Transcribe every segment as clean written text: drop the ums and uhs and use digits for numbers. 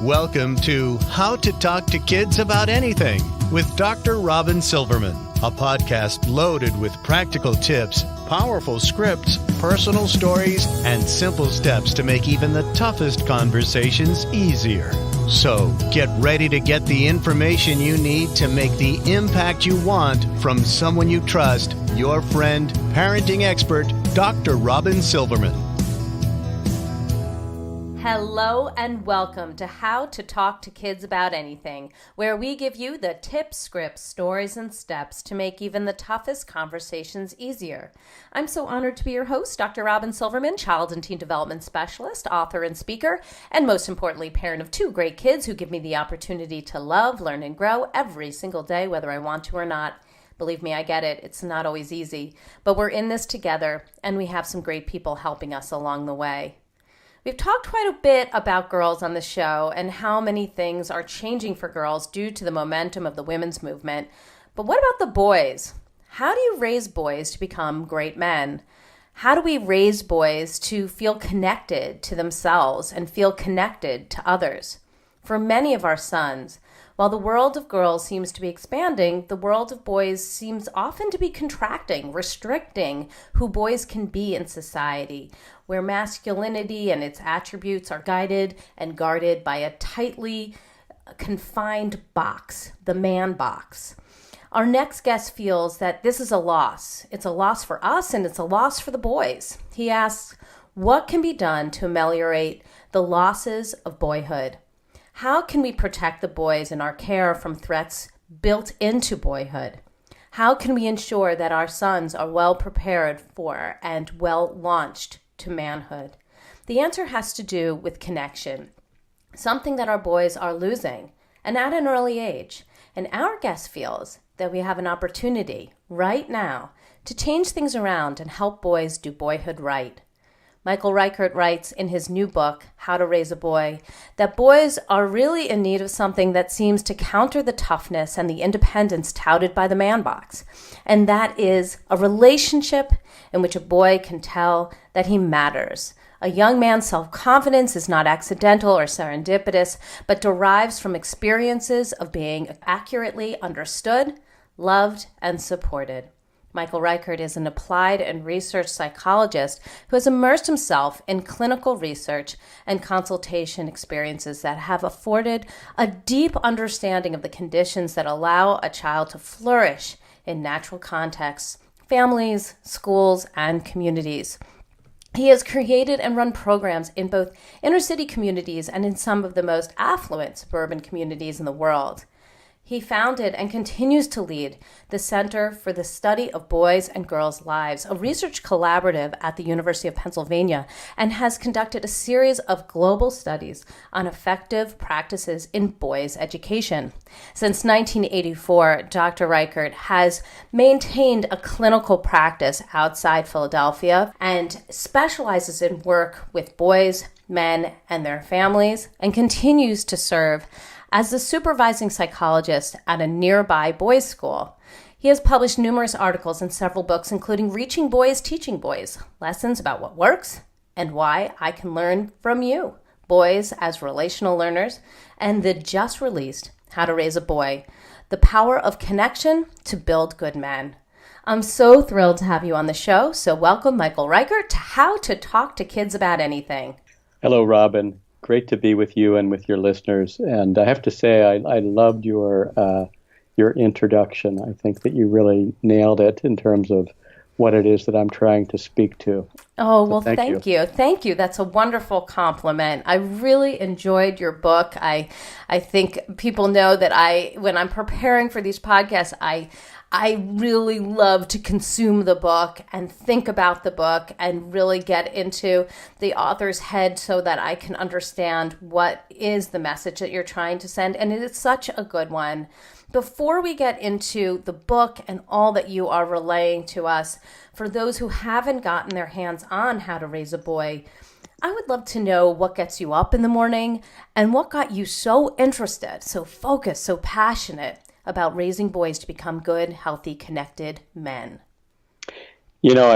Welcome to How to Talk to Kids About Anything with Dr. Robyn Silverman, a podcast loaded with practical tips, powerful scripts, personal stories, and simple steps to make even the toughest conversations easier. So get ready to get the information you need to make the impact you want from someone you trust, your friend, parenting expert, Dr. Robyn Silverman. Hello and welcome to How to Talk to Kids About Anything, where we give you the tips, scripts, stories, and steps to make even the toughest conversations easier. I'm so honored to be your host, Dr. Robyn Silverman, child and teen development specialist, author, and speaker, and most importantly, parent of two great kids who give me the opportunity to love, learn, and grow every single day, whether I want to or not. Believe me, I get it. It's not always easy, but we're in this together, and we have some great people helping us along the way. We've talked quite a bit about girls on the show and how many things are changing for girls due to the momentum of the women's movement. But what about the boys? How do you raise boys to become great men? How do we raise boys to feel connected to themselves and feel connected to others? For many of our sons, while the world of girls seems to be expanding, the world of boys seems often to be contracting, restricting who boys can be in society, where masculinity and its attributes are guided and guarded by a tightly confined box, the man box. Our next guest feels that this is a loss. It's a loss for us and it's a loss for the boys. He asks, what can be done to ameliorate the losses of boyhood? How can we protect the boys in our care from threats built into boyhood? How can we ensure that our sons are well prepared for and well launched to manhood? The answer has to do with connection, something that our boys are losing, and at an early age. And our guest feels that we have an opportunity right now to change things around and help boys do boyhood right. Michael Reichert writes in his new book, How to Raise a Boy, that boys are really in need of something that seems to counter the toughness and the independence touted by the man box. And that is a relationship in which a boy can tell that he matters. A young man's self-confidence is not accidental or serendipitous, but derives from experiences of being accurately understood, loved, and supported. Michael Reichert is an applied and research psychologist who has immersed himself in clinical research and consultation experiences that have afforded a deep understanding of the conditions that allow a child to flourish in natural contexts, families, schools, and communities. He has created and run programs in both inner-city communities and in some of the most affluent suburban communities in the world. He founded and continues to lead the Center for the Study of Boys and Girls' Lives, a research collaborative at the University of Pennsylvania, and has conducted a series of global studies on effective practices in boys' education. Since 1984, Dr. Reichert has maintained a clinical practice outside Philadelphia and specializes in work with boys, men, and their families, and continues to serve as the supervising psychologist at a nearby boys' school. He has published numerous articles and several books, including Reaching Boys, Teaching Boys, Lessons About What Works and Why I Can Learn From You, Boys as Relational Learners, and the just-released How to Raise a Boy, The Power of Connection to Build Good Men. I'm so thrilled to have you on the show, so welcome Michael Reichert to How to Talk to Kids About Anything. Hello, Robyn. Great to be with you and with your listeners. And I have to say, I loved your introduction. I think that you really nailed it in terms of what it is that I'm trying to speak to. Oh, well, thank you. Thank you. That's a wonderful compliment. I really enjoyed your book. I think people know that when I'm preparing for these podcasts, I really love to consume the book and think about the book and really get into the author's head so that I can understand what is the message that you're trying to send. And it is such a good one. Before we get into the book and all that you are relaying to us, for those who haven't gotten their hands on How to Raise a Boy, I would love to know what gets you up in the morning and what got you so interested, so focused, so passionate about raising boys to become good, healthy, connected men. You know,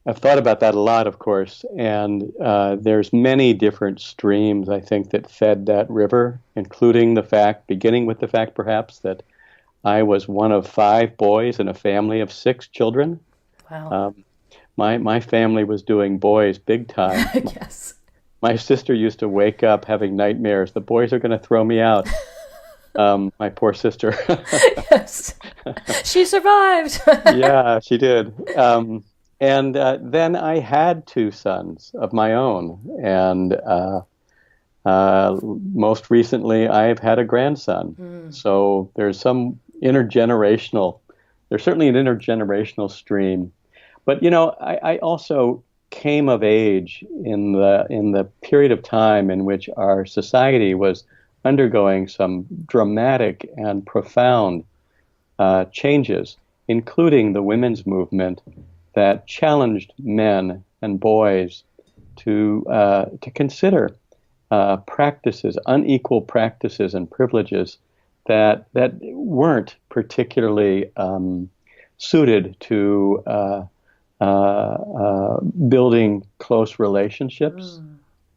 I've I've thought about that a lot, of course, and there's many different streams, I think, that fed that river, including beginning with the fact, perhaps, that I was one of 5 boys in a family of 6 children. Wow. My family was doing boys big time. Yes. My sister used to wake up having nightmares. The boys are going to throw me out. My poor sister. Yes. She survived. Yeah, she did. And then I had 2 sons of my own. And most recently, I've had a grandson. So there's some there's certainly an intergenerational stream. But, I also came of age in the period of time in which our society was undergoing some dramatic and profound changes, including the women's movement that challenged men and boys to consider unequal practices and privileges that weren't particularly suited to building close relationships.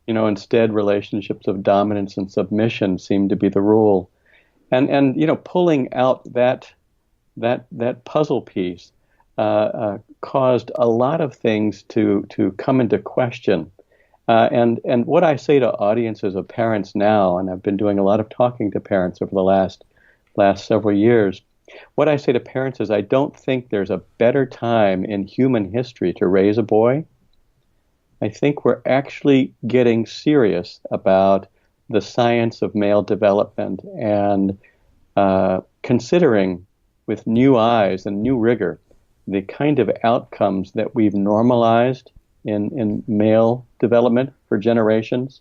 Instead, relationships of dominance and submission seemed to be the rule. And pulling out that puzzle piece caused a lot of things to come into question. And what I say to audiences of parents now, and I've been doing a lot of talking to parents over the last several years, what I say to parents is I don't think there's a better time in human history to raise a boy. I think we're actually getting serious about the science of male development and considering with new eyes and new rigor the kind of outcomes that we've normalized in male development for generations.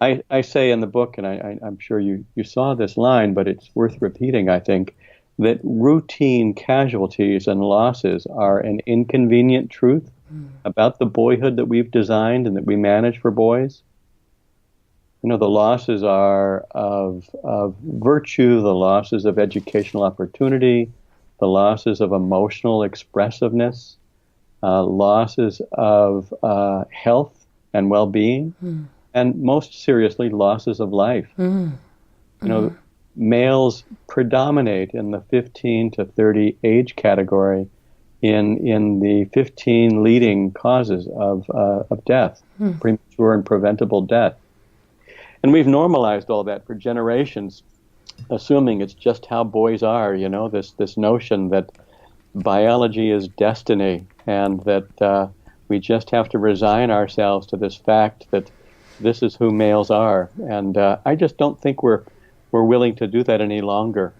I say in the book, and I'm sure you saw this line, but it's worth repeating, I think, that routine casualties and losses are an inconvenient truth about the boyhood that we've designed and that we manage for boys. The losses are of virtue, the losses of educational opportunity, the losses of emotional expressiveness, losses of health and well-being, and most seriously, losses of life. Males predominate in the 15 to 30 age category in the 15 leading causes of death, premature and preventable death. And we've normalized all that for generations, assuming it's just how boys are, this notion that biology is destiny and that we just have to resign ourselves to this fact that this is who males are. And I just don't think we're willing to do that any longer.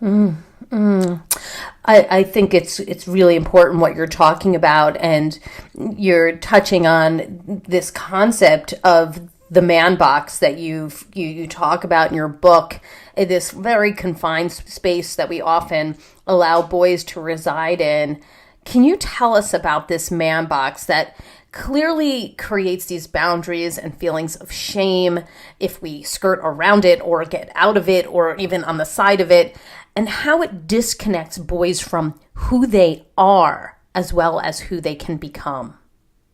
I think it's really important what you're talking about, and you're touching on this concept of the man box that you talk about in your book, this very confined space that we often allow boys to reside in. Can you tell us about this man box that clearly creates these boundaries and feelings of shame if we skirt around it or get out of it or even on the side of it, and how it disconnects boys from who they are as well as who they can become?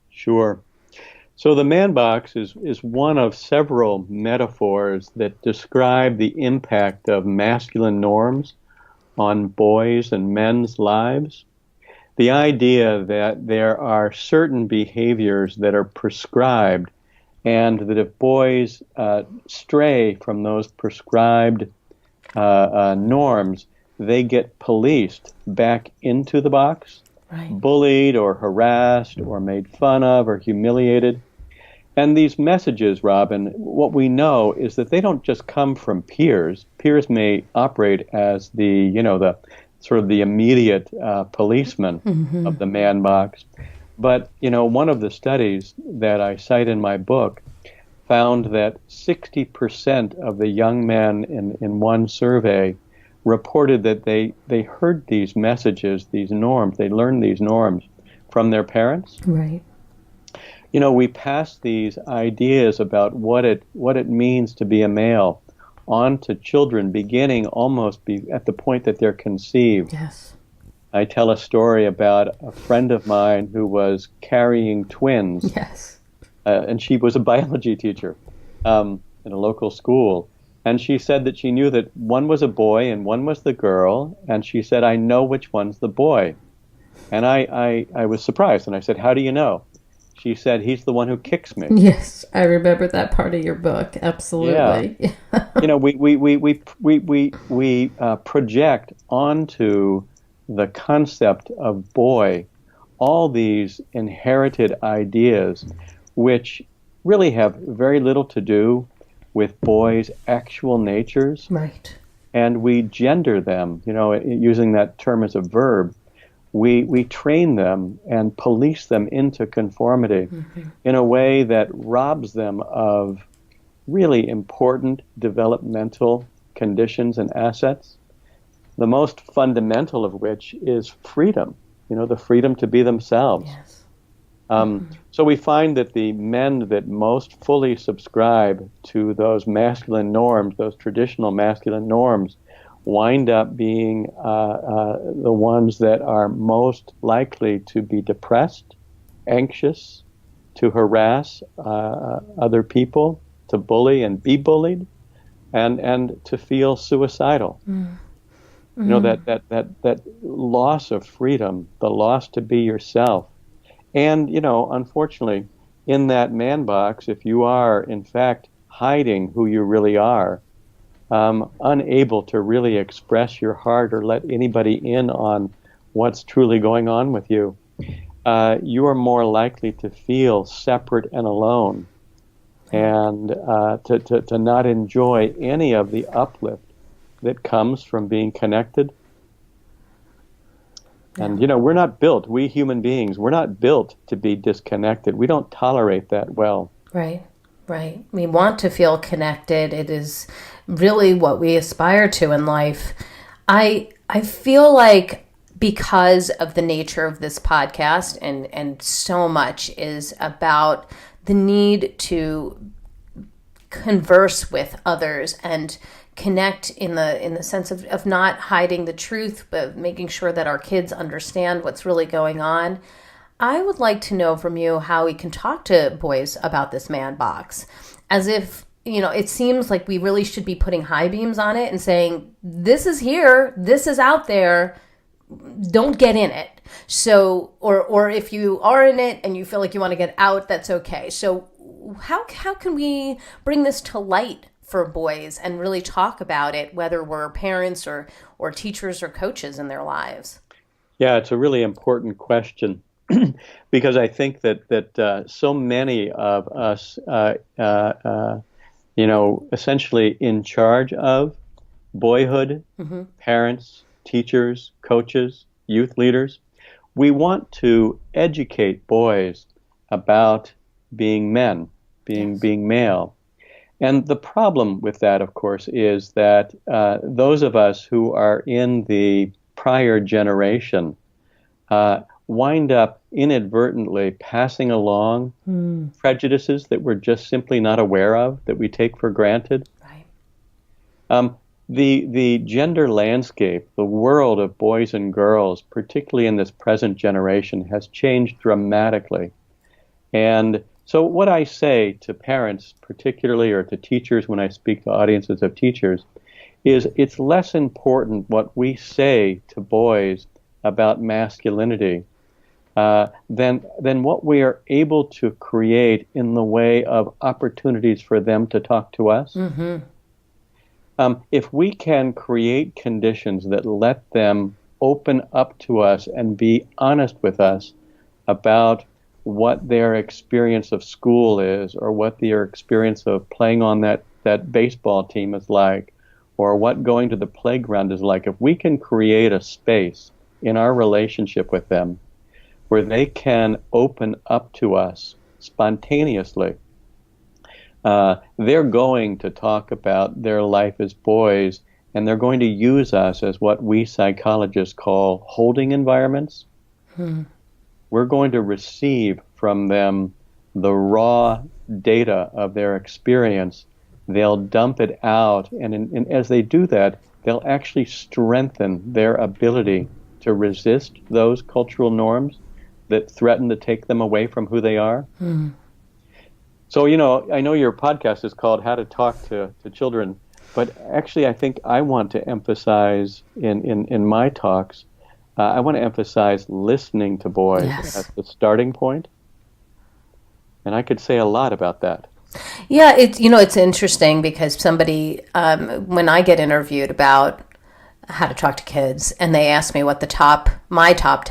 Sure. So the man box is one of several metaphors that describe the impact of masculine norms on boys' and men's lives. The idea that there are certain behaviors that are prescribed, and that if boys stray from those prescribed norms, they get policed back into the box, bullied or harassed or made fun of or humiliated. And these messages, Robyn, what we know is that they don't just come from peers. Peers may operate as the sort of the immediate policeman of the man box. But, one of the studies that I cite in my book found that 60% of the young men in one survey reported that they heard these messages, these norms, they learned these norms from their parents. Right. We pass these ideas about what it means to be a male on to children beginning almost at the point that they're conceived. Yes. I tell a story about a friend of mine who was carrying twins. Yes. And she was a biology teacher in a local school. And she said that she knew that one was a boy and one was the girl. And she said, I know which one's the boy. And I was surprised. And I said, how do you know? She said, he's the one who kicks me. Yes, I remember that part of your book. Absolutely. Yeah. We project onto the concept of boy all these inherited ideas, which really have very little to do with boys' actual natures. Right. And we gender them, using that term as a verb. We train them and police them into conformity in a way that robs them of really important developmental conditions and assets, the most fundamental of which is freedom, the freedom to be themselves. Yes. So we find that the men that most fully subscribe to those masculine norms, those traditional masculine norms, wind up being the ones that are most likely to be depressed, anxious, to harass other people, to bully and be bullied, and to feel suicidal. That loss of freedom, the loss to be yourself. And, unfortunately, in that man box, if you are, in fact, hiding who you really are, unable to really express your heart or let anybody in on what's truly going on with you, you are more likely to feel separate and alone, and to not enjoy any of the uplift that comes from being connected. And, we're not built, we human beings, we're not built to be disconnected. We don't tolerate that well. Right. We want to feel connected. It is really what we aspire to in life. I feel like because of the nature of this podcast and so much is about the need to converse with others and connect in the sense of not hiding the truth, but making sure that our kids understand what's really going on. I would like to know from you how we can talk to boys about this man box, as if, it seems like we really should be putting high beams on it and saying, this is here, this is out there, don't get in it. So, or if you are in it and you feel like you want to get out, that's okay. So how can we bring this to light for boys and really talk about it, whether we're parents or teachers or coaches in their lives? Yeah, it's a really important question. Because I think that so many of us, essentially in charge of boyhood, parents, teachers, coaches, youth leaders, we want to educate boys about being men, being male. And the problem with that, of course, is that those of us who are in the prior generation wind up inadvertently passing along prejudices that we're just simply not aware of, that we take for granted. Right. The gender landscape, the world of boys and girls, particularly in this present generation, has changed dramatically. And so what I say to parents particularly, or to teachers when I speak to audiences of teachers, is it's less important what we say to boys about masculinity than what we are able to create in the way of opportunities for them to talk to us. If we can create conditions that let them open up to us and be honest with us about what their experience of school is, or what their experience of playing on that baseball team is like, or what going to the playground is like, if we can create a space in our relationship with them where they can open up to us spontaneously, they're going to talk about their life as boys, and they're going to use us as what we psychologists call holding environments. We're going to receive from them the raw data of their experience. They'll dump it out, and as they do that, they'll actually strengthen their ability to resist those cultural norms that threaten to take them away from who they are. So, I know your podcast is called How to Talk to Children, but actually I think I want to emphasize in my talks, I want to emphasize listening to boys as the starting point. And I could say a lot about that. Yeah, it's interesting because somebody, when I get interviewed about how to talk to kids and they ask me what my top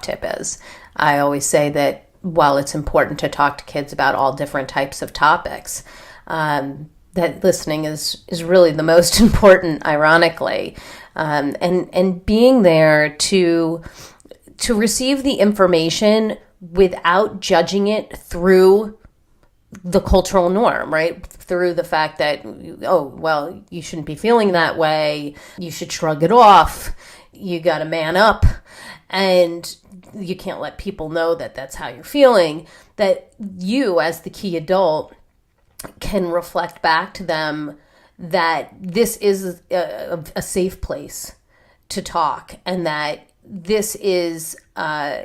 tip is, I always say that while it's important to talk to kids about all different types of topics, that listening is really the most important, ironically, and being there to receive the information without judging it through the cultural norm, right? Through the fact that, oh, well, you shouldn't be feeling that way. You should shrug it off. You got to man up. And you can't let people know that that's how you're feeling. That you, as the key adult, can reflect back to them that this is a safe place to talk, and that this is,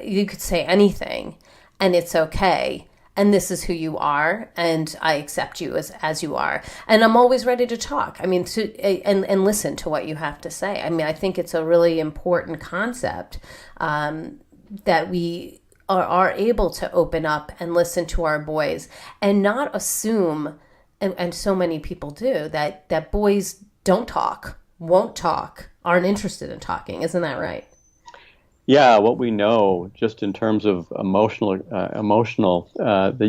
you could say anything and it's okay. And this is who you are, and I accept you as you are. And I'm always ready to talk. I mean, and listen to what you have to say. I mean, I think it's a really important concept that we are able to open up and listen to our boys and not assume, and so many people do, that boys don't talk, won't talk, aren't interested in talking. Isn't that right? Yeah, what we know, just in terms of the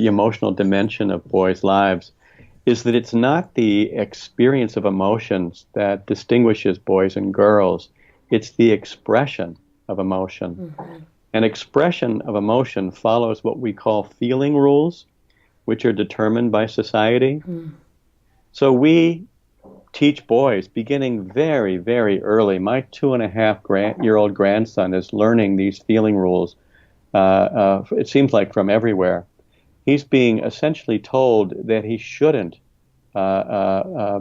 emotional dimension of boys' lives, is that it's not the experience of emotions that distinguishes boys and girls. It's the expression of emotion. Mm-hmm. An expression of emotion follows what we call feeling rules, which are determined by society. Mm. So we teach boys beginning very, very early. My 2.5-year-old grandson is learning these feeling rules. It seems like from everywhere. He's being essentially told that he shouldn't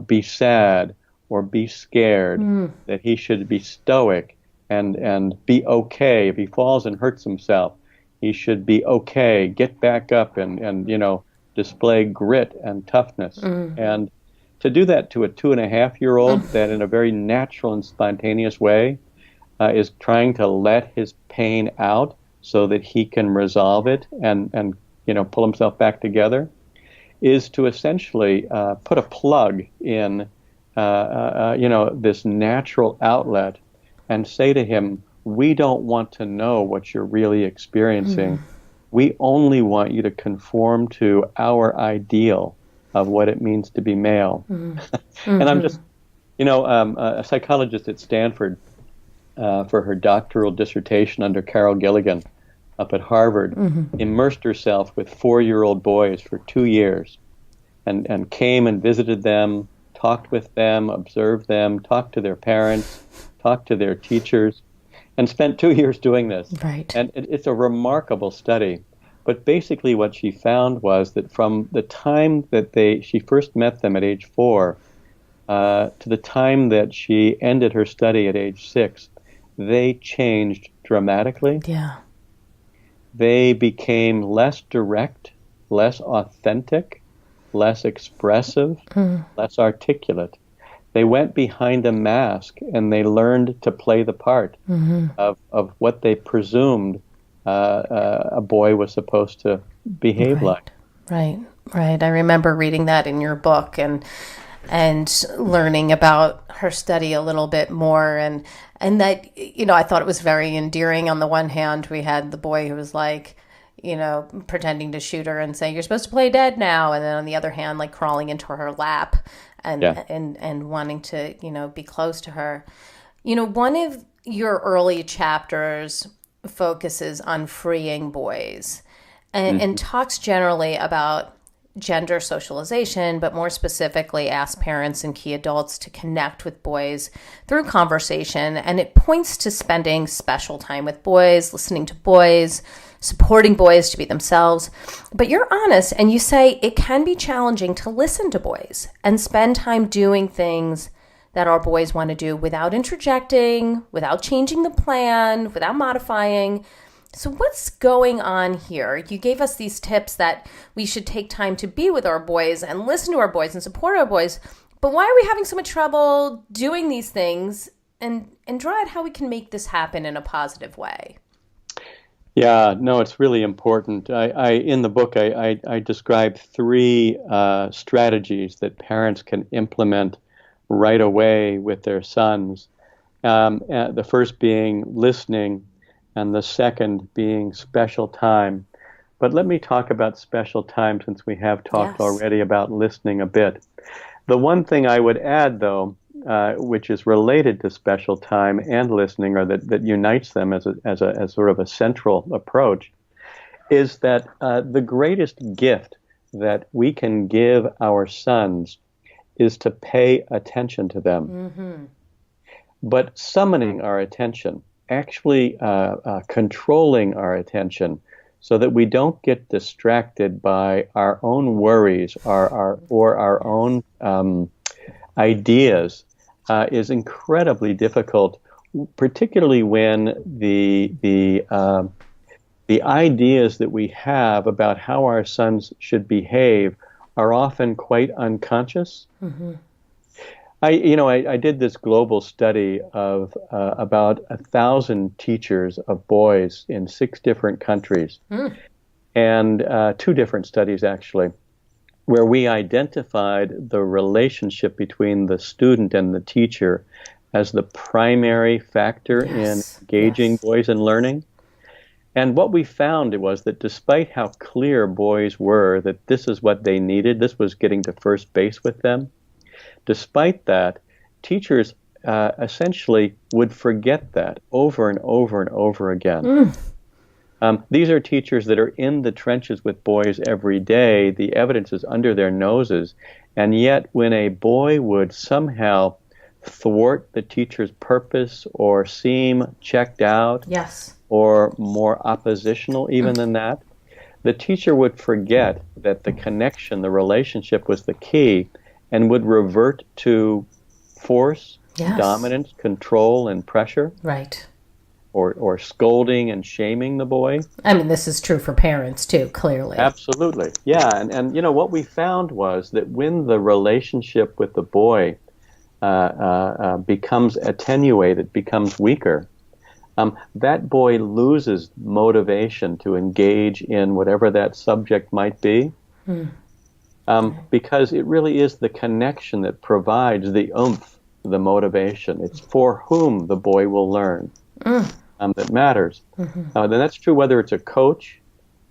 be sad or be scared, that he should be stoic and be okay. If he falls and hurts himself, he should be okay, get back up and display grit and toughness. And to do that to a 2.5-year-old that in a very natural and spontaneous way is trying to let his pain out so that he can resolve it and pull himself back together, is to essentially put a plug in this natural outlet and say to him, we don't want to know what you're really experiencing. We only want you to conform to our ideal of what it means to be male. And I'm just, a psychologist at Stanford for her doctoral dissertation under Carol Gilligan up at Harvard, immersed herself with 4-year-old boys for 2 years and came and visited them, talked with them, observed them, talked to their parents, talked to their teachers, and spent 2 years doing this. Right. And it's a remarkable study. But basically what she found was that from the time that she first met them at age 4 to the time that she ended her study at age 6, they changed dramatically. Yeah. They became less direct, less authentic, less expressive, less articulate. They went behind a mask and they learned to play the part of what they presumed a boy was supposed to behave like. Right. I remember reading that in your book and learning about her study a little bit more, and that, I thought it was very endearing. On the one hand, we had the boy who was like, pretending to shoot her and saying, you're supposed to play dead now. And then on the other hand, like crawling into her lap and wanting to, be close to her. One of your early chapters focuses on freeing boys and talks generally about gender socialization, but more specifically asks parents and key adults to connect with boys through conversation. And it points to spending special time with boys, listening to boys, supporting boys to be themselves. But you're honest and you say it can be challenging to listen to boys and spend time doing things that our boys want to do without interjecting, without changing the plan, without modifying. So what's going on here? You gave us these tips that we should take time to be with our boys and listen to our boys and support our boys. But why are we having so much trouble doing these things, and draw out how we can make this happen in a positive way? Yeah, no, it's really important. In the book, I describe 3 strategies that parents can implement right away with their sons. The first being listening, and the second being special time. But let me talk about special time, since we have talked already about listening a bit. The one thing I would add, though, which is related to special time and listening, or that unites them as sort of a central approach, is that the greatest gift that we can give our sons is to pay attention to them. Mm-hmm. But summoning our attention, actually controlling our attention, so that we don't get distracted by our own worries or our own ideas, is incredibly difficult, particularly when the ideas that we have about how our sons should behave are often quite unconscious. Mm-hmm. I did this global study of about 1,000 teachers of boys in 6 different countries, and 2 different studies actually, where we identified the relationship between the student and the teacher as the primary factor in engaging boys in learning. And what we found was that despite how clear boys were that this is what they needed, this was getting to first base with them, despite that, teachers essentially would forget that over and over and over again. These are teachers that are in the trenches with boys every day. The evidence is under their noses. And yet when a boy would somehow thwart the teacher's purpose or seem checked out, or more oppositional even than that, the teacher would forget that the connection, the relationship was the key, and would revert to force, dominance, control, and pressure. Right. Or scolding and shaming the boy. I mean, this is true for parents too, clearly. Absolutely. Yeah, and what we found was that when the relationship with the boy becomes attenuated, becomes weaker, that boy loses motivation to engage in whatever that subject might be. Because it really is the connection that provides the oomph, the motivation. It's for whom the boy will learn. That matters. Then that's true whether it's a coach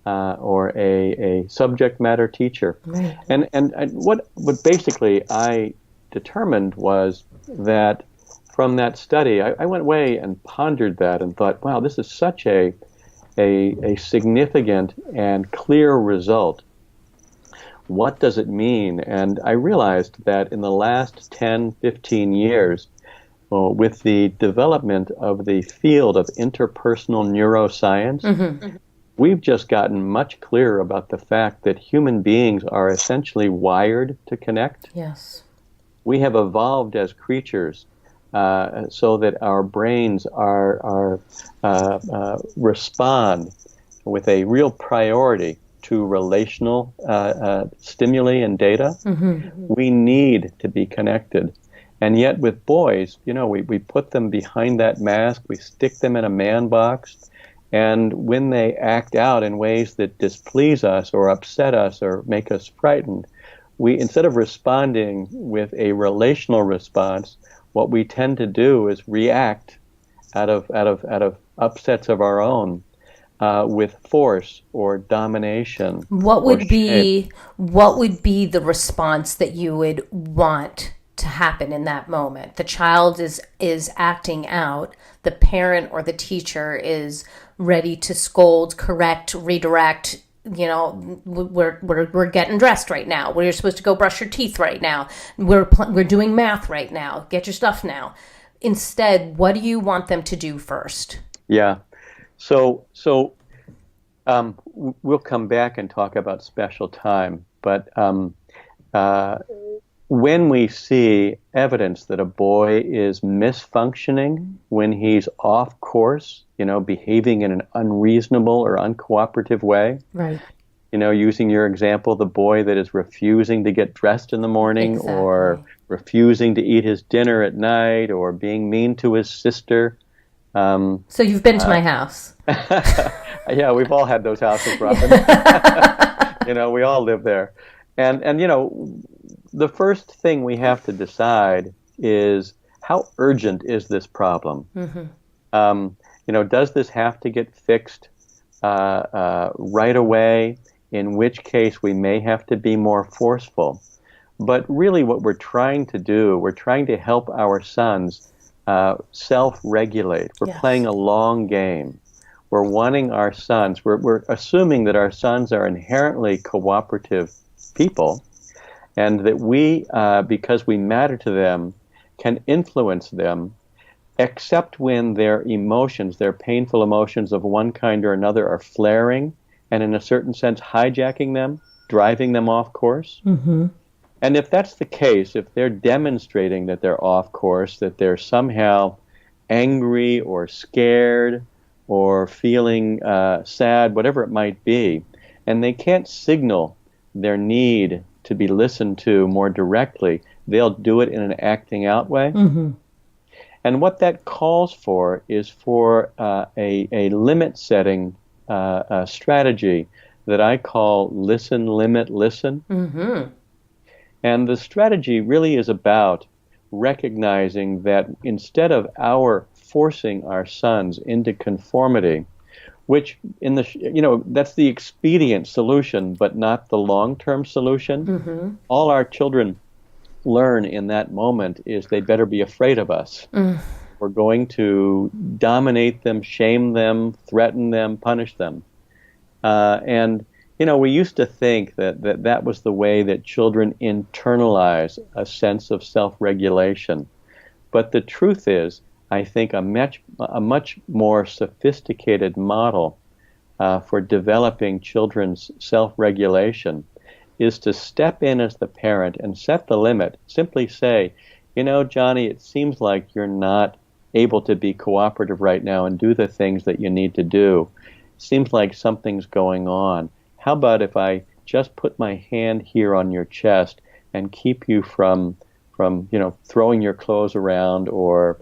or a subject matter teacher. Right. And what basically I determined was that from that study, I went away and pondered that and thought, wow, this is such a significant and clear result. What does it mean? And I realized that in the last 10, 15 years, with the development of the field of interpersonal neuroscience, we've just gotten much clearer about the fact that human beings are essentially wired to connect. Yes. We have evolved as creatures so that our brains respond with a real priority to relational stimuli and data. We need to be connected. And yet with boys, we put them behind that mask, we stick them in a man box, and when they act out in ways that displease us or upset us or make us frightened, we, instead of responding with a relational response, what we tend to do is react out of upsets of our own with force or domination. What would be the response that you would want to happen in that moment? The child is acting out. The parent or the teacher is ready to scold, correct, redirect. We're getting dressed right now. We're supposed to go brush your teeth right now. We're doing math right now. Get your stuff now. Instead, what do you want them to do first? Yeah. So we'll come back and talk about special time, but when we see evidence that a boy is misfunctioning, when he's off course, behaving in an unreasonable or uncooperative way, right. Using your example, the boy that is refusing to get dressed in the morning, Exactly. or refusing to eat his dinner at night, or being mean to his sister. So you've been to my house. Yeah, we've all had those houses, Robyn. We all live there. And the first thing we have to decide is, how urgent is this problem? Mm-hmm. Does this have to get fixed right away? In which case we may have to be more forceful. But really what we're trying to do, we're trying to help our sons self-regulate. We're Yes. playing a long game. We're wanting our sons, we're assuming that our sons are inherently cooperative people, and that we, because we matter to them, can influence them, except when their emotions, their painful emotions of one kind or another, are flaring and in a certain sense hijacking them, driving them off course. Mm-hmm. And if that's the case, if they're demonstrating that they're off course, that they're somehow angry or scared or feeling sad, whatever it might be, and they can't signal their need to be listened to more directly, they'll do it in an acting out way. Mm-hmm. And what that calls for is for a limit setting strategy that I call listen, limit, listen. Mm-hmm. And the strategy really is about recognizing that instead of our forcing our sons into conformity, which that's the expedient solution, but not the long-term solution. Mm-hmm. All our children learn in that moment is they better be afraid of us. We're going to dominate them, shame them, threaten them, punish them. And we used to think that was the way that children internalize a sense of self-regulation. But the truth is, I think a much more sophisticated model for developing children's self-regulation is to step in as the parent and set the limit. Simply say, Johnny, it seems like you're not able to be cooperative right now and do the things that you need to do. Seems like something's going on. How about if I just put my hand here on your chest and keep you from throwing your clothes around or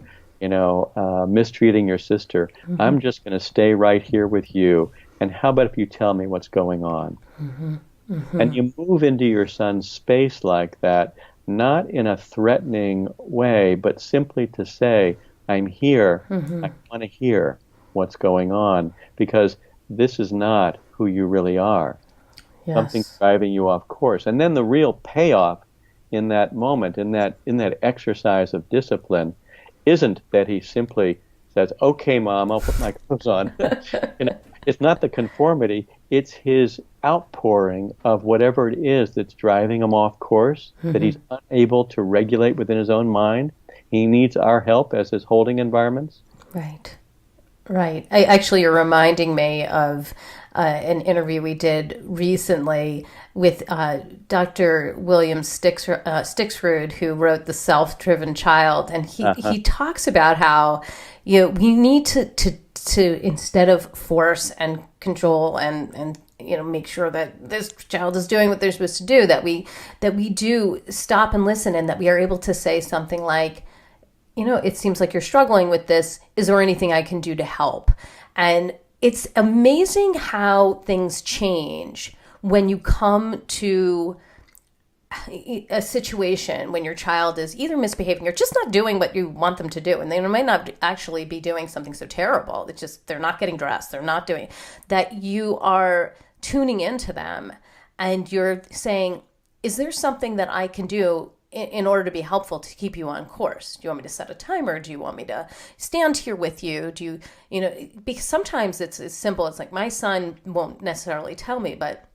mistreating your sister? Mm-hmm. I'm just going to stay right here with you. And how about if you tell me what's going on? Mm-hmm. Mm-hmm. And you move into your son's space like that, not in a threatening way, but simply to say, I'm here. Mm-hmm. I want to hear what's going on, because this is not who you really are. Yes. Something's driving you off course. And then the real payoff in that moment, in that exercise of discipline, isn't that he simply says, okay, Mom, I'll put my clothes on. It's not the conformity. It's his outpouring of whatever it is that's driving him off course, mm-hmm. that he's unable to regulate within his own mind. He needs our help as his holding environments. Right. You're reminding me of an interview we did recently with Dr. William Stixrud, who wrote The Self-Driven Child, and he talks about how we need to instead of force and control and make sure that this child is doing what they're supposed to do, that we do stop and listen, and that we are able to say something like, it seems like you're struggling with this. Is there anything I can do to help? And it's amazing how things change when you come to a situation when your child is either misbehaving or just not doing what you want them to do. And they might not actually be doing something so terrible. It's just they're not getting dressed. They're not doing that. You are tuning into them and you're saying, is there something that I can do in order to be helpful to keep you on course? Do you want me to set a timer? Do you want me to stand here with you? Do you, because sometimes it's as simple. It's like my son won't necessarily tell me, but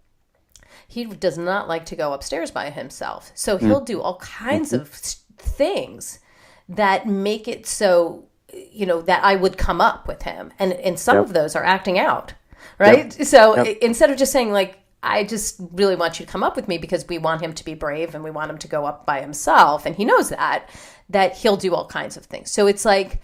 he does not like to go upstairs by himself. So he'll do all kinds of things that make it so, that I would come up with him. And some of those are acting out, right? Yep. So instead of just saying like, I just really want you to come up with me because we want him to be brave and we want him to go up by himself. And he knows that he'll do all kinds of things. So it's like,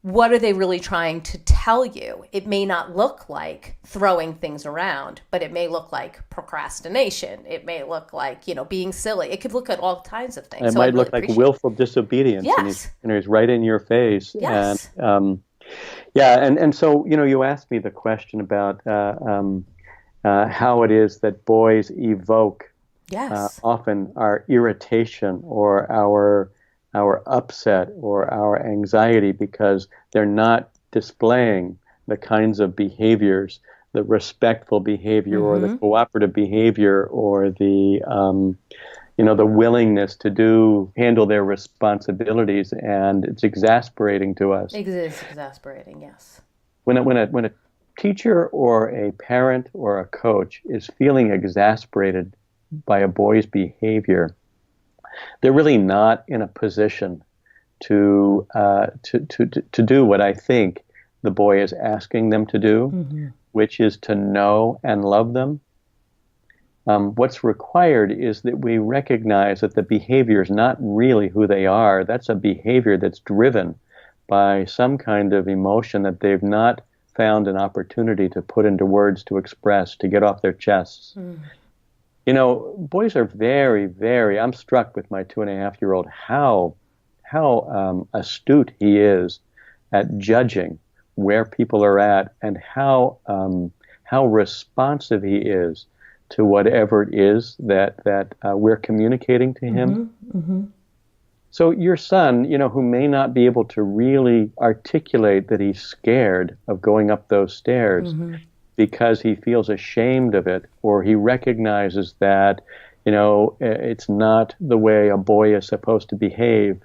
what are they really trying to tell you? It may not look like throwing things around, but it may look like procrastination. It may look like, being silly. It could look at all kinds of things. It might look like willful disobedience. Yes. And he's right in your face. Yes. And, and so, you asked me the question about how it is that boys evoke often our irritation or our upset or our anxiety because they're not displaying the kinds of behaviors, the respectful behavior or the cooperative behavior or the the willingness to handle their responsibilities, and it's exasperating to us. It is exasperating, yes. When a teacher or a parent or a coach is feeling exasperated by a boy's behavior, they're really not in a position to do what I think the boy is asking them to do, which is to know and love them. What's required is that we recognize that the behavior is not really who they are. That's a behavior that's driven by some kind of emotion that they've not found an opportunity to put into words, to express, to get off their chests. Boys are very, very, I'm struck with my 2.5-year-old, how astute he is at judging where people are at and how responsive he is to whatever it is that we're communicating to him. So your son, who may not be able to really articulate that he's scared of going up those stairs, because he feels ashamed of it, or he recognizes that, it's not the way a boy is supposed to behave,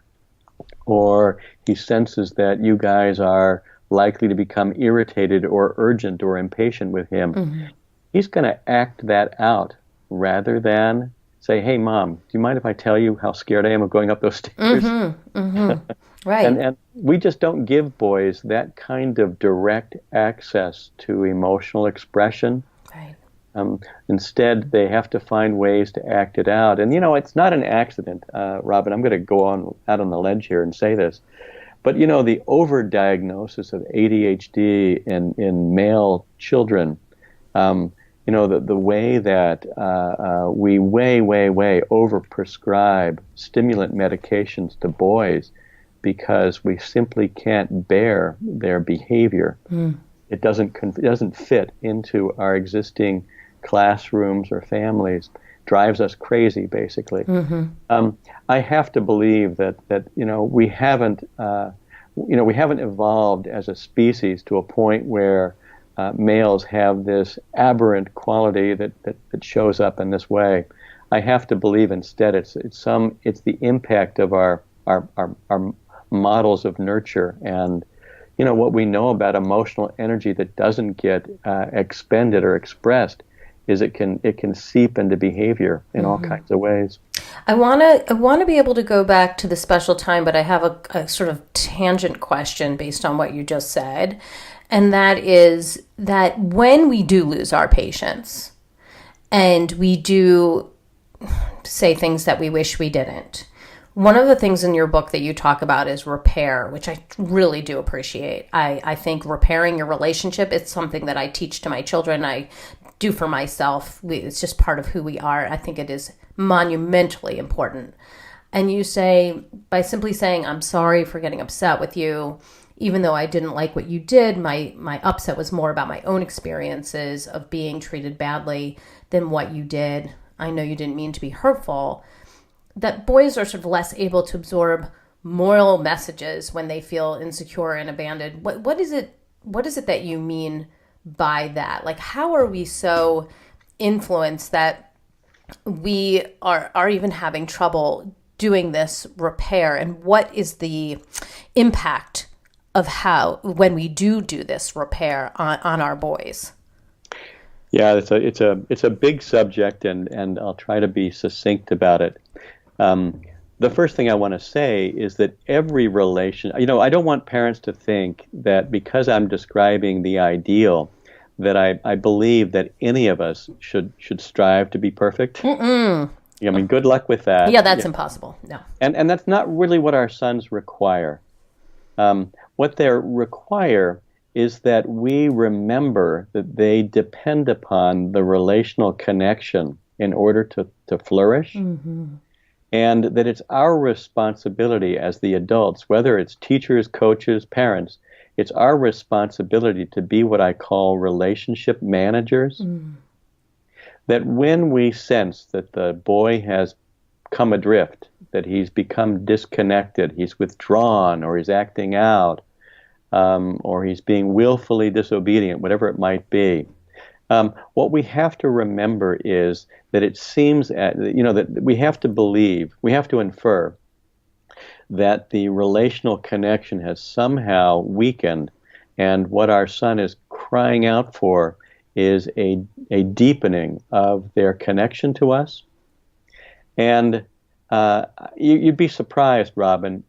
or he senses that you guys are likely to become irritated or urgent or impatient with him. He's going to act that out rather than say, hey, Mom, do you mind if I tell you how scared I am of going up those stairs? Right. And we just don't give boys that kind of direct access to emotional expression. Right. Instead, they have to find ways to act it out. And, it's not an accident, Robyn. I'm going to go out on the ledge here and say this. But, the overdiagnosis of ADHD in male children, the way that we way overprescribe stimulant medications to boys because we simply can't bear their behavior. It doesn't fit into our existing classrooms or families. Drives us crazy, basically. I have to believe that we haven't evolved as a species to a point where males have this aberrant quality that shows up in this way. I have to believe instead it's the impact of our models of nurture and what we know about emotional energy that doesn't get expended or expressed is it can seep into behavior in all kinds of ways. I want to be able to go back to the special time, but I have a sort of tangent question based on what you just said. And that is that when we do lose our patience and we do say things that we wish we didn't, one of the things in your book that you talk about is repair, which I really do appreciate. I think repairing your relationship is something that I teach to my children. I do for myself. It's just part of who we are. I think it is monumentally important. And you say, by simply saying, I'm sorry for getting upset with you, even though I didn't like what you did, my upset was more about my own experiences of being treated badly than what you did. I know you didn't mean to be hurtful. That boys are sort of less able to absorb moral messages when they feel insecure and abandoned. What is it that you mean by that? Like, how are we so influenced that we are even having trouble doing this repair? And what is the impact of how, when we do this repair on our boys? Yeah, it's a big subject, and I'll try to be succinct about it. The first thing I want to say is that every relation, I don't want parents to think that because I'm describing the ideal, that I believe that any of us should strive to be perfect. Mm-mm. I mean, good luck with that. Yeah, that's impossible. No. And that's not really what our sons require. What they require is that we remember that they depend upon the relational connection in order to flourish, and that it's our responsibility as the adults, whether it's teachers, coaches, parents, it's our responsibility to be what I call relationship managers. That when we sense that the boy has come adrift, that he's become disconnected, he's withdrawn, or he's acting out, or he's being willfully disobedient, whatever it might be, what we have to remember is that it seems, that we have to believe, we have to infer that the relational connection has somehow weakened, and what our son is crying out for is a deepening of their connection to us. And you'd be surprised, Robyn,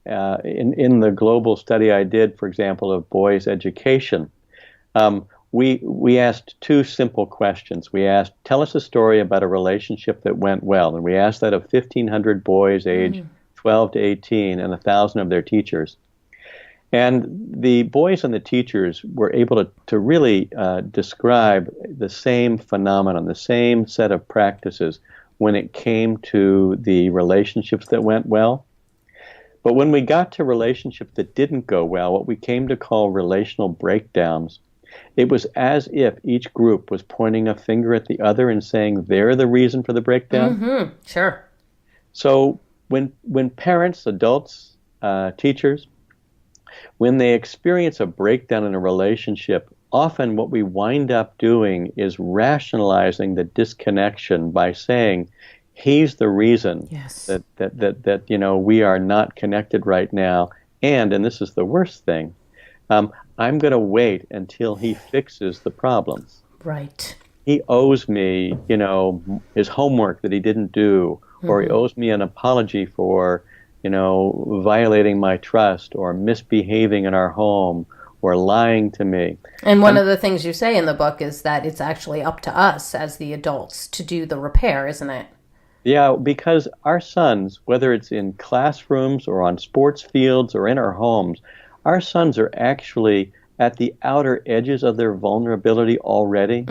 in the global study I did, for example, of boys' education, we asked two simple questions. We asked, tell us a story about a relationship that went well. And we asked that of 1,500 boys aged 12 to 18 and 1,000 of their teachers. And the boys and the teachers were able to really describe the same phenomenon, the same set of practices when it came to the relationships that went well. But when we got to relationships that didn't go well, what we came to call relational breakdowns, it was as if each group was pointing a finger at the other and saying they're the reason for the breakdown. Sure. So when parents, adults, teachers, when they experience a breakdown in a relationship, often what we wind up doing is rationalizing the disconnection by saying, he's the reason that we are not connected right now. And this is the worst thing, I'm going to wait until he fixes the problem. Right. He owes me, his homework that he didn't do, or he owes me an apology for, violating my trust or misbehaving in our home or lying to me. And one of the things you say in the book is that it's actually up to us as the adults to do the repair, isn't it? Yeah, because our sons, whether it's in classrooms or on sports fields or in our homes, our sons are actually at the outer edges of their vulnerability already.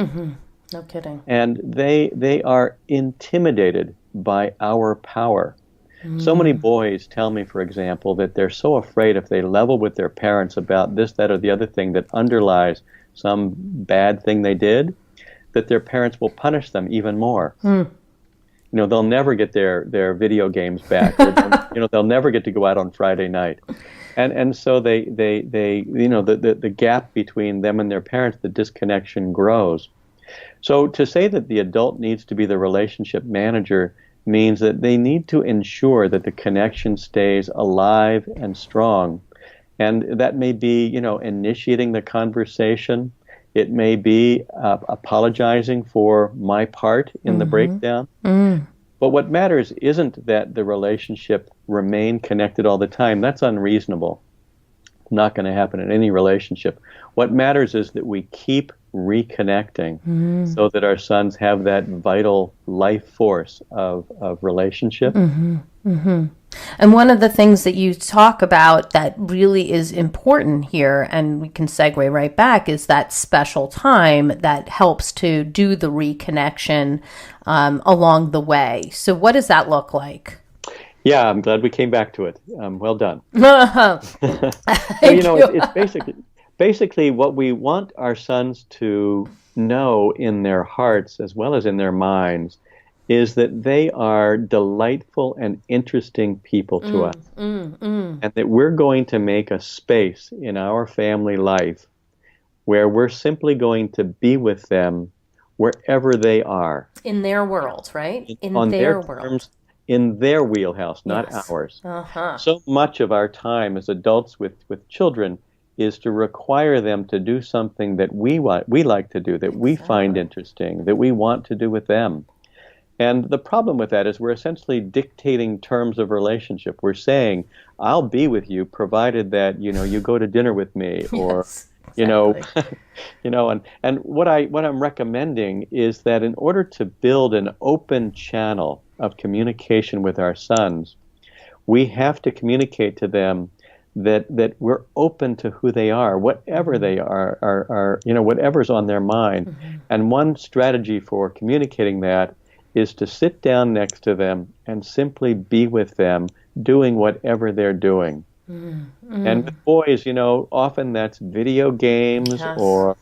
No kidding. And they are intimidated by our power. So many boys tell me, for example, that they're so afraid if they level with their parents about this, that, or the other thing that underlies some bad thing they did, that their parents will punish them even more. They'll never get their video games back. They'll never get to go out on Friday night. And so the gap between them and their parents, the disconnection grows. So to say that the adult needs to be the relationship manager means that they need to ensure that the connection stays alive and strong. And that may be, initiating the conversation. It may be apologizing for my part in the breakdown. But what matters isn't that the relationship remain connected all the time. That's unreasonable. Not going to happen in any relationship. What matters is that we keep reconnecting so that our sons have that vital life force of relationship. And one of the things that you talk about that really is important here, and we can segue right back, is that special time that helps to do the reconnection along the way. So what does that look like? Yeah, I'm glad we came back to it. Well done. It's basically what we want our sons to know in their hearts as well as in their minds is that they are delightful and interesting people to us. And that we're going to make a space in our family life where we're simply going to be with them wherever they are. In their world, right? On their world. Terms, in their wheelhouse, not ours. So much of our time as adults with children is to require them to do something that we like to do, that we find interesting, that we want to do with them. And the problem with that is we're essentially dictating terms of relationship. We're saying, I'll be with you provided that, you go to dinner with me, or Exactly. And what I'm recommending is that in order to build an open channel of communication with our sons, we have to communicate to them that we're open to who they are, whatever they are whatever's on their mind. And one strategy for communicating that is to sit down next to them and simply be with them, doing whatever they're doing. And with boys, often that's video games Yes. or,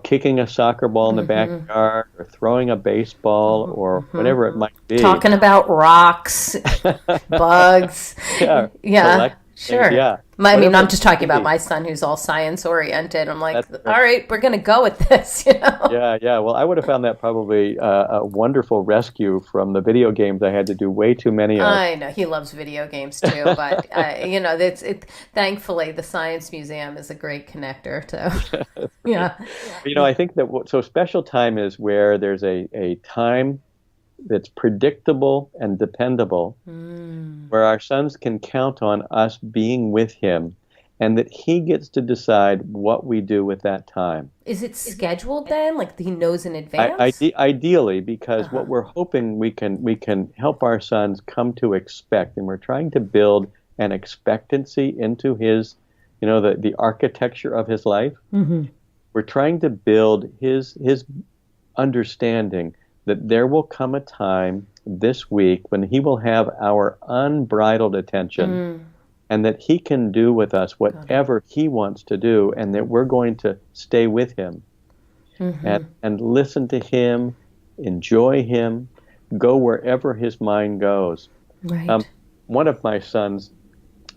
kicking a soccer ball in the backyard or throwing a baseball or whatever it might be. Talking about rocks, bugs. Yeah. Yeah. Collect Sure. things, yeah. I'm just talking about my son who's all science oriented. I'm like, all right, we're going to go with this, Yeah. Well, I would have found that probably a wonderful rescue from the video games I had to do way too many of. I know he loves video games too, but thankfully the Science Museum is a great connector. So, yeah. I think that so special time is where there's a time that's predictable and dependable, where our sons can count on us being with him, and that he gets to decide what we do with that time. Is it scheduled then? Like he knows in advance? Ideally, because what we're hoping we can help our sons come to expect, and we're trying to build an expectancy into his, the architecture of his life. We're trying to build his understanding that there will come a time this week when he will have our unbridled attention and that he can do with us whatever he wants to do, and that we're going to stay with him and listen to him, enjoy him, go wherever his mind goes. Right. One of my sons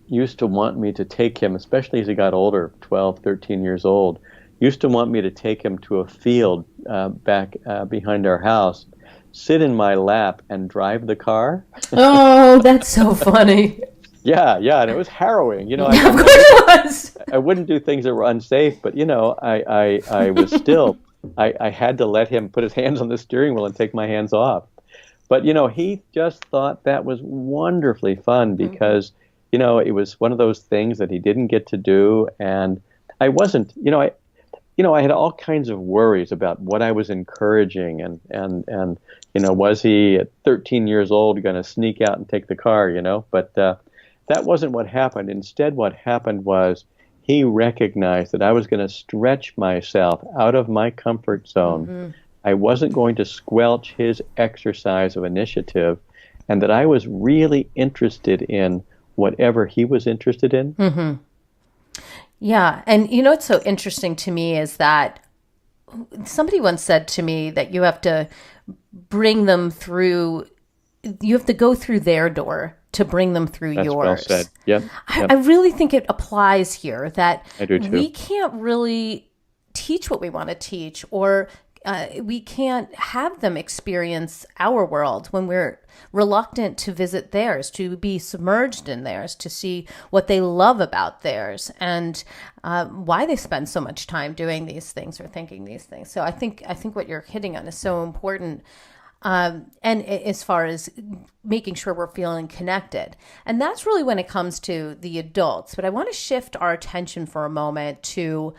used to want me to take him, especially as he got older, 12, 13 years old, used to want me to take him to a field back behind our house, sit in my lap, and drive the car. Oh, that's so funny. Yeah, and it was harrowing. Of course it was. I wouldn't do things that were unsafe, but I was still. I had to let him put his hands on the steering wheel and take my hands off. But he just thought that was wonderfully fun because it was one of those things that he didn't get to do, and I wasn't. I had all kinds of worries about what I was encouraging, and was he at 13 years old going to sneak out and take the car, But that wasn't what happened. Instead, what happened was he recognized that I was going to stretch myself out of my comfort zone. I wasn't going to squelch his exercise of initiative, and that I was really interested in whatever he was interested in. Yeah. And what's so interesting to me is that somebody once said to me that you have to bring them through, you have to go through their door to bring them through yours. Well said. Yep. I really think it applies here that I do too. We can't really teach what we want to teach, or we can't have them experience our world when we're reluctant to visit theirs, to be submerged in theirs, to see what they love about theirs, and why they spend so much time doing these things or thinking these things. So I think what you're hitting on is so important. And as far as making sure we're feeling connected. And that's really when it comes to the adults. But I want to shift our attention for a moment to,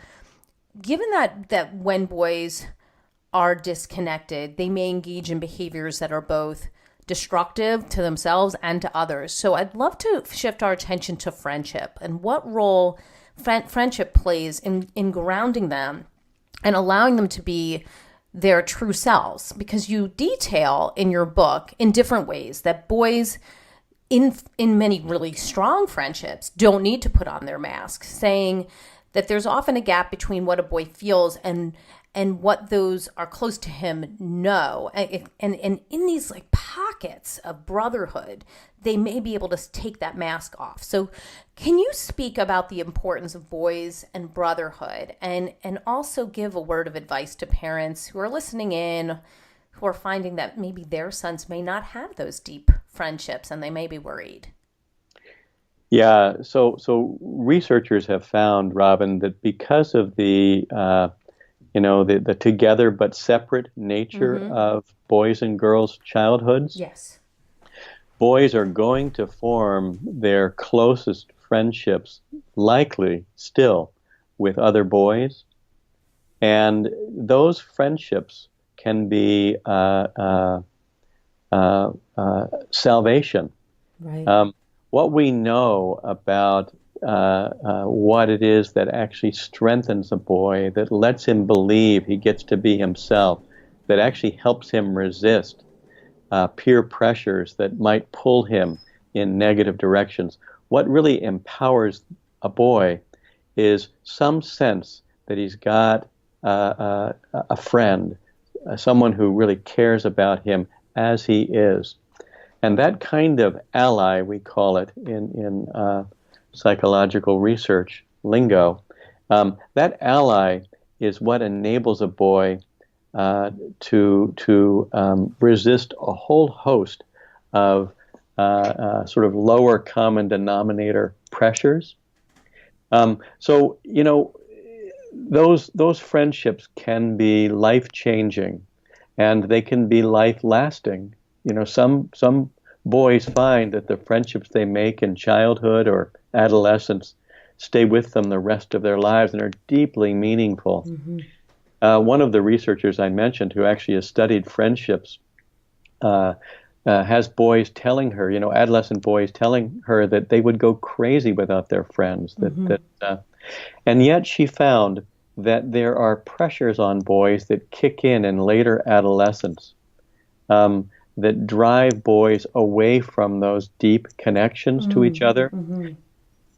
given that when boys are disconnected, they may engage in behaviors that are both destructive to themselves and to others. So I'd love to shift our attention to friendship and what role friendship plays in grounding them and allowing them to be their true selves, because you detail in your book in different ways that boys in many really strong friendships don't need to put on their masks, saying that there's often a gap between what a boy feels and what those are close to him know. And in these like pockets of brotherhood, they may be able to take that mask off. So can you speak about the importance of boys and brotherhood, and also give a word of advice to parents who are listening in, who are finding that maybe their sons may not have those deep friendships and they may be worried? Yeah, so researchers have found, Robyn, that because of the the together but separate nature of boys and girls' childhoods, yes, boys are going to form their closest friendships likely still with other boys, and those friendships can be salvation. Right. What we know about what it is that actually strengthens a boy, that lets him believe he gets to be himself, that actually helps him resist peer pressures that might pull him in negative directions. What really empowers a boy is some sense that he's got a friend, someone who really cares about him as he is. And that kind of ally, we call it in psychological research lingo, that ally is what enables a boy to resist a whole host of sort of lower common denominator pressures. So, those friendships can be life-changing, and they can be life-lasting. Some boys find that the friendships they make in childhood or adolescence stay with them the rest of their lives and are deeply meaningful. Mm-hmm. One of the researchers I mentioned, who actually has studied friendships, has boys telling her, adolescent boys telling her that they would go crazy without their friends. And yet she found that there are pressures on boys that kick in later adolescence that drive boys away from those deep connections to each other. Mm-hmm.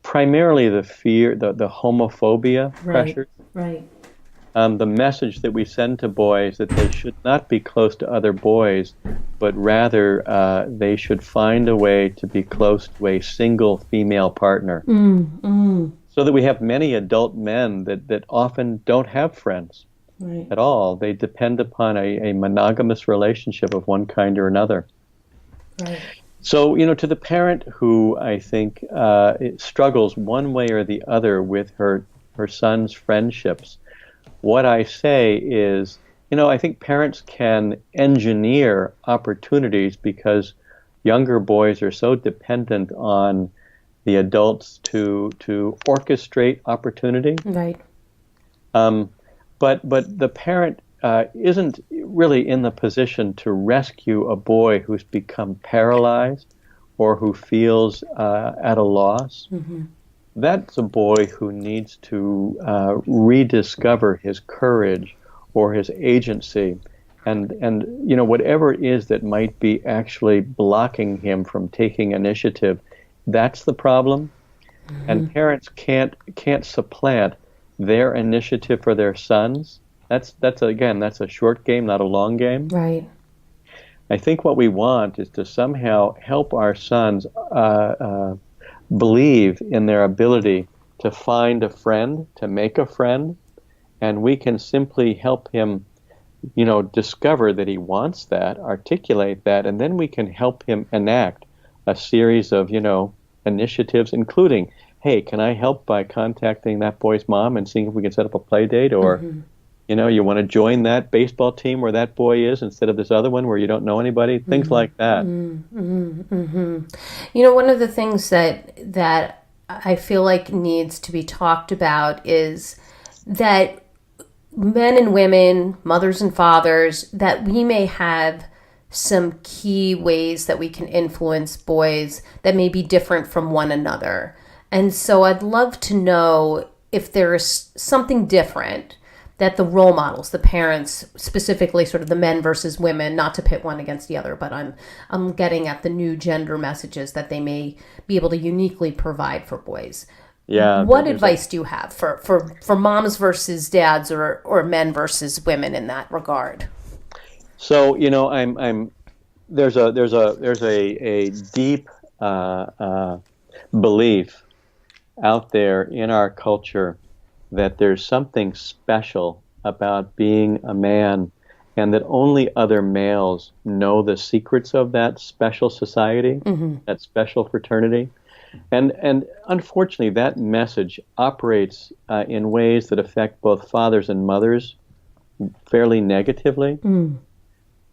Primarily the fear, the homophobia pressures. Right. The message that we send to boys that they should not be close to other boys, but rather they should find a way to be close to a single female partner. So that we have many adult men that often don't have friends at all. They depend upon a monogamous relationship of one kind or another. Right. So, to the parent who I think struggles one way or the other with her son's friendships, what I say is, I think parents can engineer opportunities because younger boys are so dependent on the adults to orchestrate opportunity. Right. But the parent isn't really in the position to rescue a boy who's become paralyzed or who feels at a loss. Mm-hmm. That's a boy who needs to rediscover his courage or his agency, and whatever it is that might be actually blocking him from taking initiative. That's the problem. Mm-hmm. And parents can't supplant their initiative for their sons. That's a short game, not a long game. Right. I think what we want is to somehow help our sons believe in their ability to find a friend, to make a friend, and we can simply help him, discover that he wants that, articulate that, and then we can help him enact a series of, initiatives, including, hey, can I help by contacting that boy's mom and seeing if we can set up a play date? Or, you want to join that baseball team where that boy is instead of this other one where you don't know anybody? Things like that. One of the things that I feel like needs to be talked about is that men and women, mothers and fathers, that we may have some key ways that we can influence boys that may be different from one another. And so I'd love to know if there is something different that the role models, the parents, specifically sort of the men versus women, not to pit one against the other, but I'm getting at the new gender messages that they may be able to uniquely provide for boys. Yeah. What advice do you have for moms versus dads or men versus women in that regard? So, there's a deep belief out there in our culture that there's something special about being a man, and that only other males know the secrets of that special society, that special fraternity. And unfortunately, that message operates in ways that affect both fathers and mothers fairly negatively.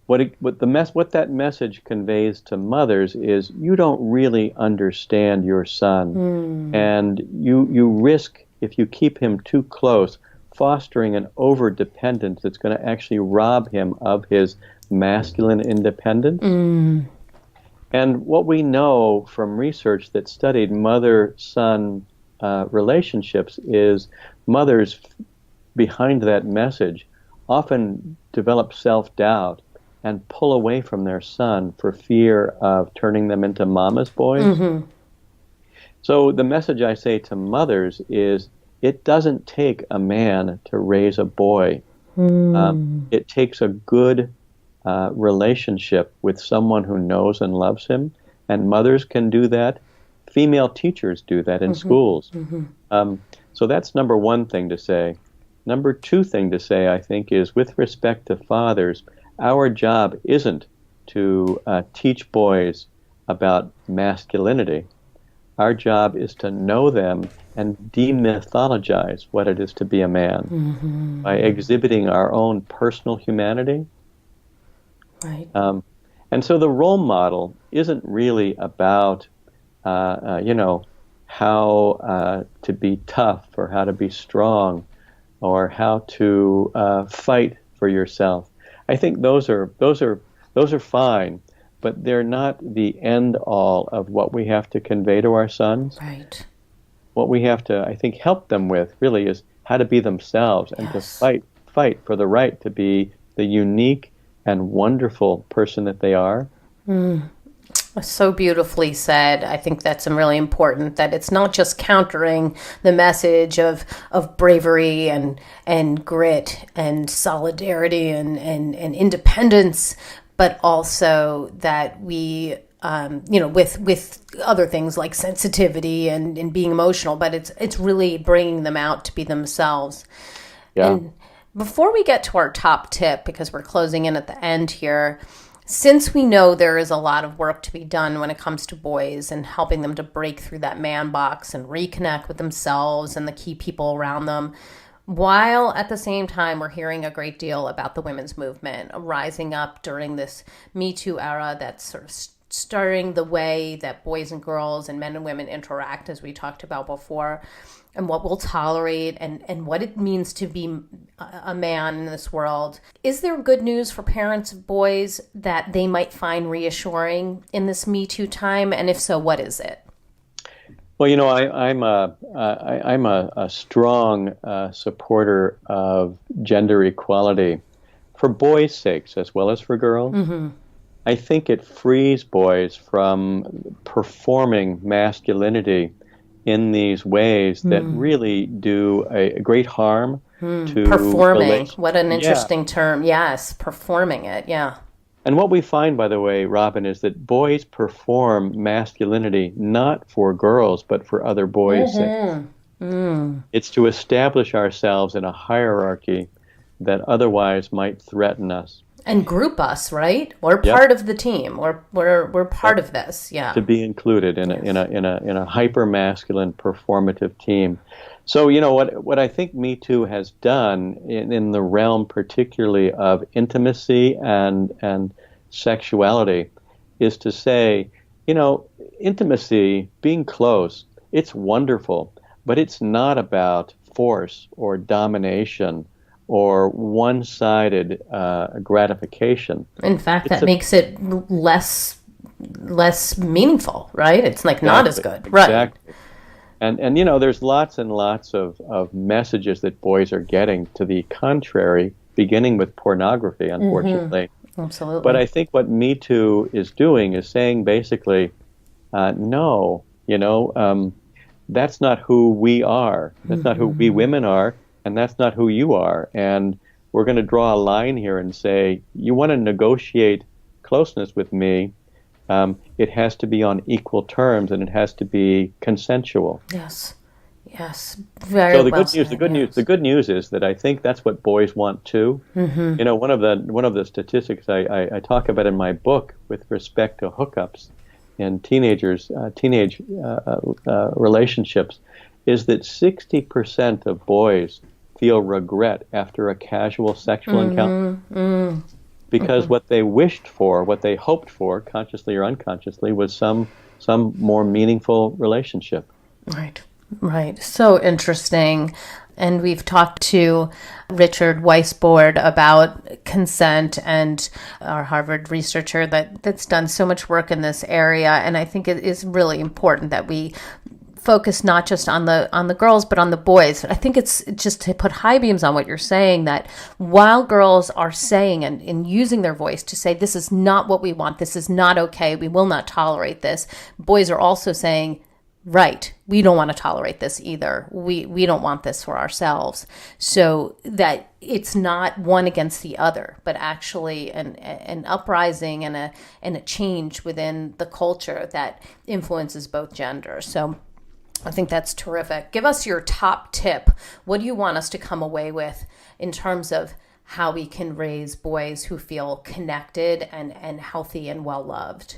What that message conveys to mothers is you don't really understand your son, and you risk if you keep him too close, fostering an over-dependence that's going to actually rob him of his masculine independence. And what we know from research that studied mother-son relationships is mothers behind that message often develop self-doubt and pull away from their son for fear of turning them into mama's boys. So the message I say to mothers is, it doesn't take a man to raise a boy. It takes a good relationship with someone who knows and loves him, and mothers can do that. Female teachers do that in schools. So that's number one thing to say. Number two thing to say, I think, is with respect to fathers, our job isn't to teach boys about masculinity. Our job is to know them and demythologize what it is to be a man by exhibiting our own personal humanity. Right. And so the role model isn't really about, how to be tough or how to be strong or how to fight for yourself. I think those are fine, but they're not the end all of what we have to convey to our sons. Right. What we have to, I think, help them with really is how to be themselves and to fight for the right to be the unique and wonderful person that they are. So beautifully said. I think that's really important, that it's not just countering the message of bravery and grit and solidarity and independence, but also that we, with other things like sensitivity and being emotional, but it's really bringing them out to be themselves. Yeah. And before we get to our top tip, because we're closing in at the end here, since we know there is a lot of work to be done when it comes to boys and helping them to break through that man box and reconnect with themselves and the key people around them, while at the same time we're hearing a great deal about the women's movement rising up during this Me Too era that's sort of starting the way that boys and girls and men and women interact, as we talked about before, and what we'll tolerate and what it means to be a man in this world. Is there good news for parents of boys that they might find reassuring in this Me Too time? And if so, what is it? Well, I'm a strong supporter of gender equality for boys' sakes as well as for girls. I think it frees boys from performing masculinity in these ways that really do a great harm to performing. What an interesting term. Yes, performing it. Yeah. And what we find, by the way, Robyn, is that boys perform masculinity not for girls, but for other boys' sake. It's to establish ourselves in a hierarchy that otherwise might threaten us. And group us, right? We're part of the team. We're part of this. Yeah. To be included in a hyper masculine performative team. So what I think Me Too has done in the realm particularly of intimacy and sexuality is to say, intimacy, being close, it's wonderful, but it's not about force or domination or one-sided gratification. In fact, that makes it less meaningful, right? It's like not as good, right? Exactly. And there's lots and lots of messages that boys are getting to the contrary, beginning with pornography, unfortunately. Absolutely. But I think what Me Too is doing is saying basically, no, that's not who we are. That's not who we women are. And that's not who you are. And we're going to draw a line here and say, you want to negotiate closeness with me, it has to be on equal terms and it has to be consensual. Yes. Very so the well good news, the good news is that I think that's what boys want too. One of the statistics I talk about in my book with respect to hookups and teenage relationships is that 60% of boys feel regret after a casual sexual encounter because what they wished for, what they hoped for, consciously or unconsciously, was some more meaningful relationship. Right. Right. So interesting. And we've talked to Richard Weisbord about consent, and our Harvard researcher that's done so much work in this area. And I think it is really important that we focus not just on the girls, but on the boys. I think it's just to put high beams on what you're saying, that while girls are saying and using their voice to say, this is not what we want, this is not okay, we will not tolerate this, boys are also saying, right, we don't want to tolerate this either. We don't want this for ourselves. So that it's not one against the other, but actually an uprising and a change within the culture that influences both genders. So I think that's terrific. Give us your top tip. What do you want us to come away with in terms of how we can raise boys who feel connected and healthy and well-loved?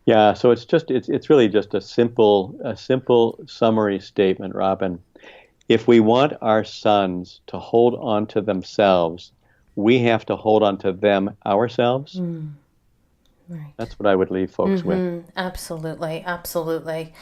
Yeah, so it's really just a simple summary statement, Robyn. If we want our sons to hold on to themselves, we have to hold on to them ourselves. Right. That's what I would leave folks with. Absolutely, absolutely.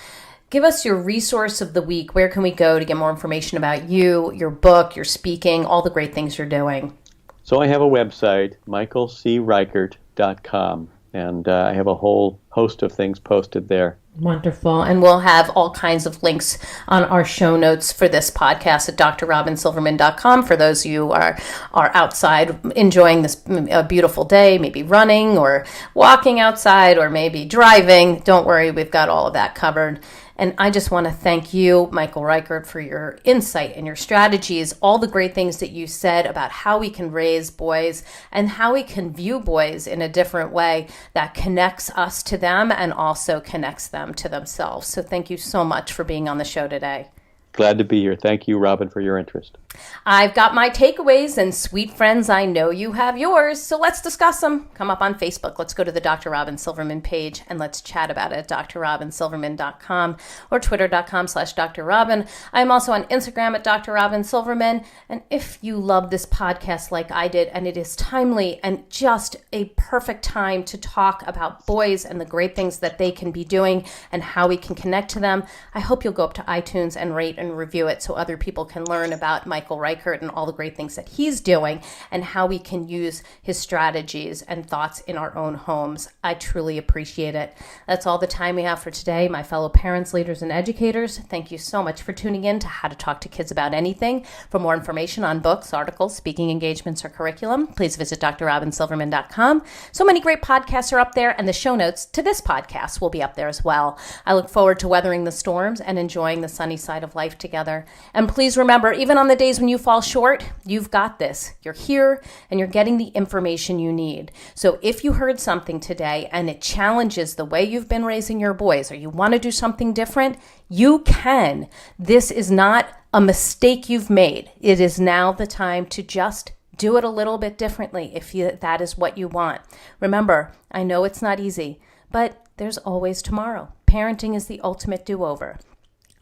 Give us your resource of the week. Where can we go to get more information about you, your book, your speaking, all the great things you're doing? So I have a website, michaelcreichert.com. And I have a whole host of things posted there. Wonderful. And we'll have all kinds of links on our show notes for this podcast at drrobynsilverman.com for those of you who are outside enjoying this beautiful day, maybe running or walking outside or maybe driving. Don't worry, we've got all of that covered. And I just want to thank you, Michael Reichert, for your insight and your strategies, all the great things that you said about how we can raise boys and how we can view boys in a different way that connects us to them and also connects them to themselves. So thank you so much for being on the show today. Glad to be here. Thank you, Robyn, for your interest. I've got my takeaways, and sweet friends, I know you have yours, so let's discuss them. Come up on Facebook. Let's go to the Dr. Robyn Silverman page, and let's chat about it at drrobynsilverman.com or twitter.com/drrobyn. I'm also on Instagram at Dr. Robyn Silverman, and if you love this podcast like I did, and it is timely and just a perfect time to talk about boys and the great things that they can be doing and how we can connect to them, I hope you'll go up to iTunes and rate and review it so other people can learn about Michael Reichert and all the great things that he's doing and how we can use his strategies and thoughts in our own homes. I truly appreciate it. That's all the time we have for today. My fellow parents, leaders, and educators, thank you so much for tuning in to How to Talk to Kids About Anything. For more information on books, articles, speaking engagements, or curriculum, please visit drrobynsilverman.com. So many great podcasts are up there, and the show notes to this podcast will be up there as well. I look forward to weathering the storms and enjoying the sunny side of life together. And please remember, even on the days when you fall short, you've got this. You're here and you're getting the information you need. So if you heard something today and it challenges the way you've been raising your boys, or you want to do something different, you can. This is not a mistake you've made. It is now the time to just do it a little bit differently if that is what you want. Remember, I know it's not easy, but there's always tomorrow. Parenting is the ultimate do-over.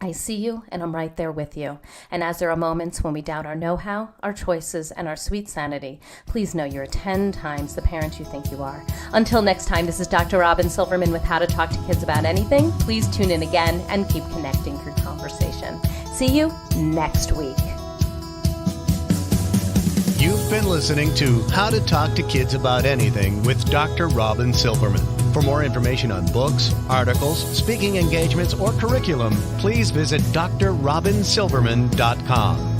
I see you, and I'm right there with you. And as there are moments when we doubt our know-how, our choices, and our sweet sanity, please know you're 10 times the parent you think you are. Until next time, this is Dr. Robyn Silverman with How to Talk to Kids About Anything. Please tune in again and keep connecting through conversation. See you next week. You've been listening to How to Talk to Kids About Anything with Dr. Robyn Silverman. For more information on books, articles, speaking engagements, or curriculum, please visit drrobynsilverman.com.